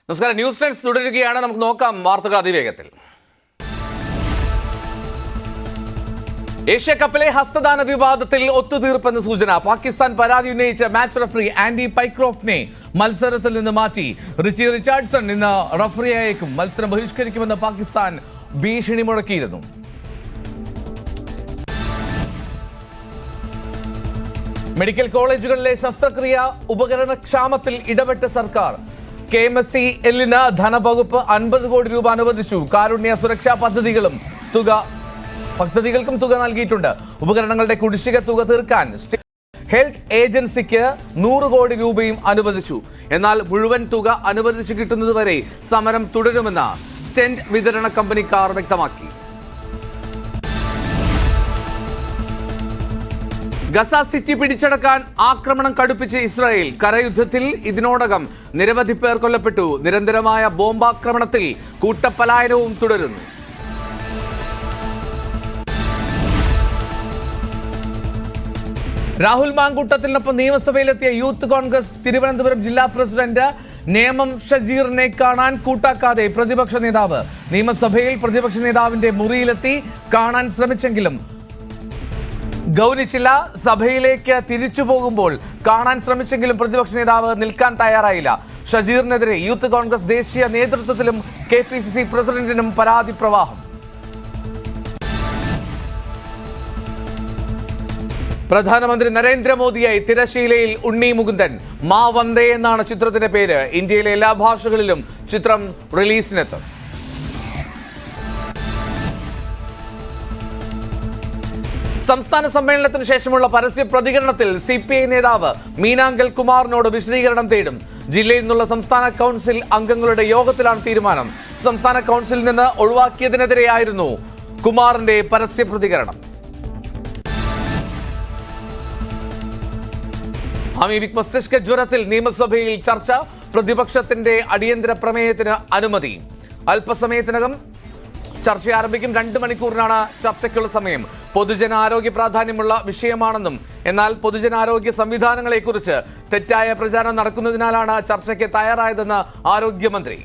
നമസ്കാരം. News times തുടരുകയാണ്. നമുക്ക് നോക്കാം വാർത്തകൾ അതിവേഗത്തിൽ. ഏഷ്യ കപ്പിലെ ഹസ്തദാന വിവാദത്തിൽ ഒത്തുതീർപ്പെന്ന സൂചന. പാകിസ്ഥാൻ പരാതി ഉന്നയിച്ച മാച്ച് റഫറി ആൻഡി പൈക്രോഫിനെ മത്സരത്തിൽ നിന്ന് മാറ്റി. റിച്ചി റിച്ചാർഡ്സൺ ഇന്ന് റഫറിയായേക്കും. മത്സരം ബഹിഷ്കരിക്കുമെന്ന് പാകിസ്ഥാൻ ഭീഷണി മുഴക്കിയിരുന്നു. മെഡിക്കൽ കോളേജുകളിലെ ശസ്ത്രക്രിയ ഉപകരണക്ഷാമത്തിൽ ഇടപെട്ട സർക്കാർ. KMSCL-ന് ധനവകുപ്പ് 50 കോടി രൂപ അനുവദിച്ചു. കാരുണ്യ സുരക്ഷാ പദ്ധതികൾക്കും തുക നൽകിയിട്ടുണ്ട്. ഉപകരണങ്ങളുടെ കുടിശ്ശിക തുക തീർക്കാൻ ഹെൽത്ത് ഏജൻസിക്ക് 100 കോടി രൂപയും അനുവദിച്ചു. എന്നാൽ മുഴുവൻ തുക അനുവദിച്ചു കിട്ടുന്നതുവരെ സമരം തുടരുമെന്ന് സ്റ്റെന്റ് വിതരണ കമ്പനിക്കാർ വ്യക്തമാക്കി. ഗസ സിറ്റി പിടിച്ചടക്കാൻ ആക്രമണം കടുപ്പിച്ച് ഇസ്രായേൽ. കരയുദ്ധത്തിൽ ഇതിനോടകം നിരവധി പേർ കൊല്ലപ്പെട്ടു. നിരന്തരമായ ബോംബാക്രമണത്തിൽ കൂട്ടപ്പലായനവും തുടരുന്നു. രാഹുൽ മാങ്കൂട്ടത്തിനൊപ്പം നിയമസഭയിലെത്തിയ യൂത്ത് കോൺഗ്രസ് തിരുവനന്തപുരം ജില്ലാ പ്രസിഡന്റ് നേമം ഷജീറിനെ കാണാൻ കൂട്ടാക്കാതെ പ്രതിപക്ഷ നേതാവ്. നിയമസഭയിൽ പ്രതിപക്ഷ നേതാവിന്റെ മുറിയിലെത്തി കാണാൻ ശ്രമിച്ചെങ്കിലും ഗൗനിച്ചില്ല. സഭയിലേക്ക് തിരിച്ചു പോകുമ്പോൾ കാണാൻ ശ്രമിച്ചെങ്കിലും പ്രതിപക്ഷ നേതാവ് നിൽക്കാൻ തയ്യാറായില്ല. ഷജീറിനെതിരെ യൂത്ത് കോൺഗ്രസ് ദേശീയ നേതൃത്വത്തിലും KPCC പ്രസിഡന്റിനും പരാതി പ്രവാഹം. പ്രധാനമന്ത്രി നരേന്ദ്രമോദിയായി തിരശീലയിൽ ഉണ്ണി മുകുന്ദൻ. മാ വന്ദേ എന്നാണ് ചിത്രത്തിന്റെ പേര്. ഇന്ത്യയിലെ എല്ലാ ഭാഷകളിലും ചിത്രം റിലീസിനെത്തും. സംസ്ഥാന സമ്മേളനത്തിന് ശേഷമുള്ള പരസ്യ പ്രതികരണത്തിൽ CPI നേതാവ് മീനാങ്കൽ കുമാറിനോട് വിശദീകരണം തേടും. ജില്ലയിൽ നിന്നുള്ള സംസ്ഥാന കൗൺസിൽ അംഗങ്ങളുടെ യോഗത്തിലാണ് തീരുമാനം. സംസ്ഥാന കൗൺസിലിൽ നിന്ന് ഒഴിവാക്കിയതിനെതിരെയായിരുന്നു കുമാറിന്റെ പരസ്യ പ്രതികരണം. അമീബിക് മസ്തിഷ്ക ജ്വരത്തിൽ നിയമസഭയിൽ ചർച്ച. പ്രതിപക്ഷത്തിന്റെ അടിയന്തര പ്രമേയത്തിന് അനുമതി. അല്പസമയത്തിനകം ചർച്ച ആരംഭിക്കും. 2 മണിക്കൂറിനാണ് ചർച്ചയ്ക്കുള്ള സമയം. പൊതുജനാരോഗ്യ പ്രാധാന്യമുള്ള വിഷയമാണെന്നും എന്നാൽ പൊതുജനാരോഗ്യ സംവിധാനങ്ങളെക്കുറിച്ച് തെറ്റായ പ്രചാരണം നടക്കുന്നതിനാലാണ് ചർച്ചയ്ക്ക് തയ്യാറായതെന്ന് ആരോഗ്യമന്ത്രി.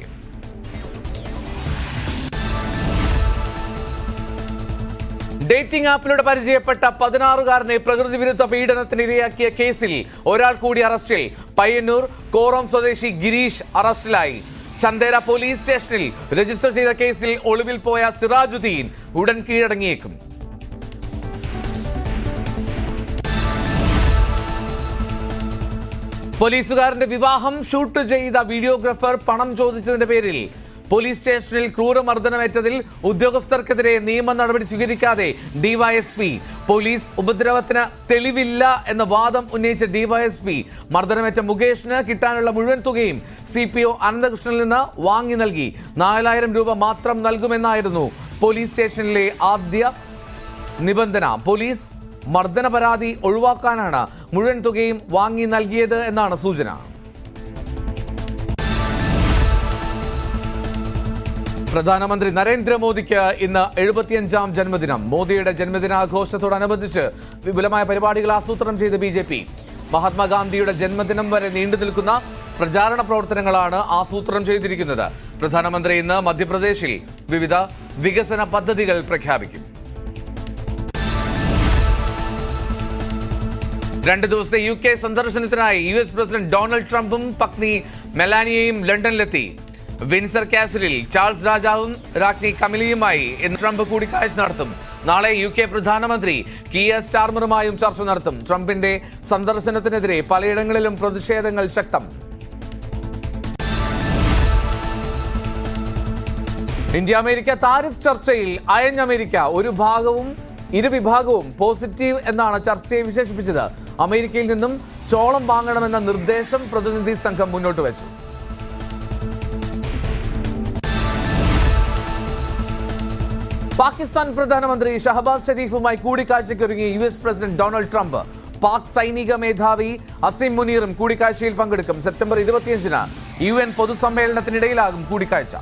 ഡേറ്റിംഗ് ആപ്പിലൂടെ പരിചയപ്പെട്ട 16-കാരനെ പ്രകൃതി വിരുദ്ധ പീഡനത്തിന് ഇരയാക്കിയ കേസിൽ ഒരാൾ കൂടി അറസ്റ്റിൽ. പയ്യന്നൂർ കോറം സ്വദേശി ഗിരീഷ് അറസ്റ്റിലായി. ചന്ദേര പോലീസ് സ്റ്റേഷനിൽ രജിസ്റ്റർ ചെയ്ത കേസിൽ ഒളിവിൽ പോയ സിറാജുദ്ദീൻ ഉടൻ കീഴടങ്ങിയേക്കും. പോലീസുകാരന്റെ വിവാഹം ഷൂട്ട് ചെയ്ത വീഡിയോഗ്രാഫർ പണം ചോദിച്ചതിന്റെ പേരിൽ പോലീസ് സ്റ്റേഷനിൽ ക്രൂരമർദ്ദനമേറ്റതിൽ ഉദ്യോഗസ്ഥർക്കെതിരെ നിയമ നടപടി സ്വീകരിക്കാതെ DYSP. പോലീസ് ഉപദ്രവത്തിന് തെളിവില്ല എന്ന വാദം ഉന്നയിച്ച DYSP മർദ്ദനമേറ്റ മുകേഷിന് കിട്ടാനുള്ള മുഴുവൻ തുകയും CPO അനന്തകൃഷ്ണനിൽ നിന്ന് വാങ്ങി നൽകി. 4000 രൂപ മാത്രം നൽകുമെന്നായിരുന്നു പോലീസ് സ്റ്റേഷനിലെ ആദ്യ നിബന്ധന. പോലീസ് മർദ്ദന പരാതി ഒഴിവാക്കാനാണ് മുഴുവൻ തുകയും വാങ്ങി നൽകിയത് എന്നാണ് സൂചന. പ്രധാനമന്ത്രി നരേന്ദ്രമോദിക്ക് ഇന്ന് 75-ാം ജന്മദിനം. മോദിയുടെ ജന്മദിനാഘോഷത്തോടനുബന്ധിച്ച് വിപുലമായ പരിപാടികൾ ആസൂത്രണം ചെയ്ത് BJP. മഹാത്മാഗാന്ധിയുടെ ജന്മദിനം വരെ നീണ്ടു നിൽക്കുന്ന പ്രചാരണ പ്രവർത്തനങ്ങളാണ് ആസൂത്രണം ചെയ്തിരിക്കുന്നത്. പ്രധാനമന്ത്രി ഇന്ന് മധ്യപ്രദേശിൽ വിവിധ വികസന പദ്ധതികൾ പ്രഖ്യാപിക്കും. 2 ദിവസത്തെ UK സന്ദർശനത്തിനായി US പ്രസിഡന്റ് ഡൊണാൾഡ് ട്രംപും പത്നി മെലാനിയയും ലണ്ടനിലെത്തി. വിൻസർ കാസിലിൽ ചാൾസ് രാജാവും രാജ്ഞി കമിലയുമായി ഇന്ന് ട്രംപ് കൂടിക്കാഴ്ച നടത്തും. നാളെ UK പ്രധാനമന്ത്രി കിയർ സ്റ്റാർമറുമായും ചർച്ച നടത്തും. ട്രംപിന്റെ സന്ദർശനത്തിനെതിരെ പലയിടങ്ങളിലും പ്രതിഷേധങ്ങൾ ശക്തം. ഇന്ത്യ അമേരിക്ക താരിഫ് ചർച്ചയിൽ അയഞ്ഞ അമേരിക്ക. ഇരുവിഭാഗവും പോസിറ്റീവ് എന്നാണ് ചർച്ചയെ വിശേഷിപ്പിച്ചത്. അമേരിക്കയിൽ നിന്നും ചോളം വാങ്ങണമെന്ന നിർദ്ദേശം പ്രതിനിധി സംഘം മുന്നോട്ട് വെച്ചു. പാകിസ്ഥാൻ പ്രധാനമന്ത്രി ഷഹബാസ് ഷരീഫുമായി കൂടിക്കാഴ്ചയ്ക്കൊരുങ്ങി US president Donald Trump. Pak സൈനിക മേധാവി അസിം മുനീറും കൂടിക്കാഴ്ചയിൽ പങ്കെടുക്കും. സെപ്റ്റംബർ 25-ന് UN പൊതുസമ്മേളനത്തിനിടയിലാകും കൂടിക്കാഴ്ച.